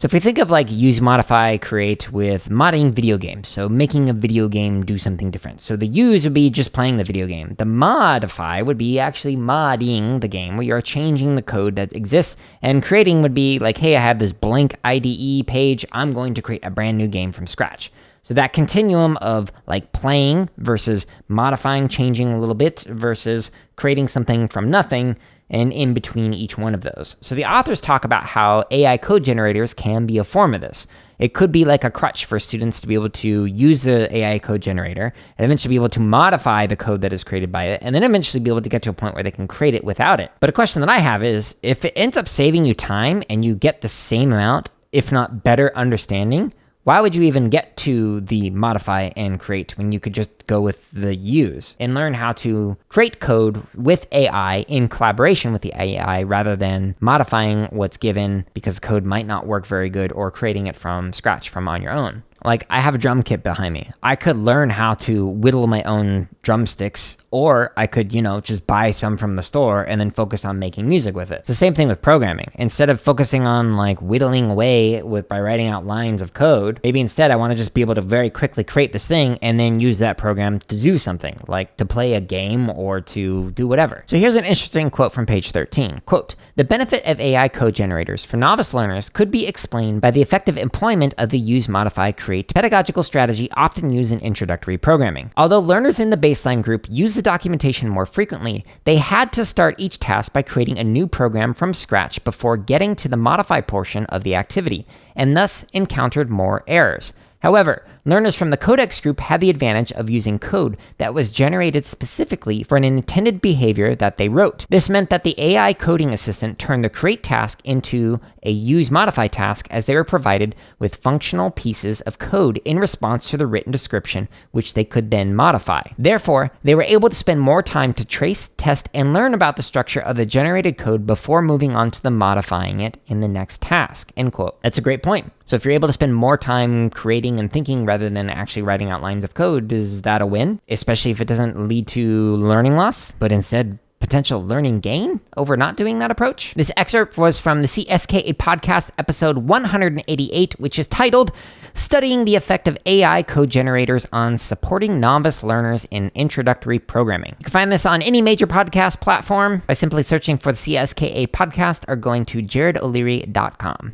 So if we think of like use, modify, create with modding video games, so making a video game do something different. So the use would be just playing the video game. The modify would be actually modding the game, where you're changing the code that exists, and creating would be like, hey, I have this blank IDE page, I'm going to create a brand new game from scratch. So that continuum of like playing versus modifying, changing a little bit versus creating something from nothing, and in between each one of those. So the authors talk about how AI code generators can be a form of this. It could be like a crutch for students to be able to use the AI code generator and eventually be able to modify the code that is created by it, and then eventually be able to get to a point where they can create it without it. But a question that I have is, if it ends up saving you time and you get the same amount, if not better understanding, why would you even get to the modify and create when you could just go with the use and learn how to create code with AI in collaboration with the AI rather than modifying what's given because the code might not work very good, or creating it from scratch from on your own? Like, I have a drum kit behind me. I could learn how to whittle my own drumsticks, or I could, just buy some from the store and then focus on making music with it. It's the same thing with programming. Instead of focusing on like whittling away by writing out lines of code, maybe instead I want to just be able to very quickly create this thing and then use that program to do something, like to play a game or to do whatever. So here's an interesting quote from page 13. Quote, "The benefit of AI code generators for novice learners could be explained by the effective employment of the use, modify, create pedagogical strategy often used in introductory programming. Although learners in the baseline group use the documentation more frequently, they had to start each task by creating a new program from scratch before getting to the modify portion of the activity, and thus encountered more errors. However, learners from the Codex group had the advantage of using code that was generated specifically for an intended behavior that they wrote. This meant that the AI coding assistant turned the create task into a use modify task, as they were provided with functional pieces of code in response to the written description, which they could then modify. Therefore, they were able to spend more time to trace, test, and learn about the structure of the generated code before moving on to the modifying it in the next task." End quote. That's a great point. So if you're able to spend more time creating and thinking rather than actually writing out lines of code, is that a win? Especially if it doesn't lead to learning loss, but instead potential learning gain over not doing that approach? This excerpt was from the CSK8 podcast, episode 188, which is titled "Studying the Effect of AI Code Generators on Supporting Novice Learners in Introductory Programming." You can find this on any major podcast platform by simply searching for the CSK8 podcast or going to jaredoleary.com.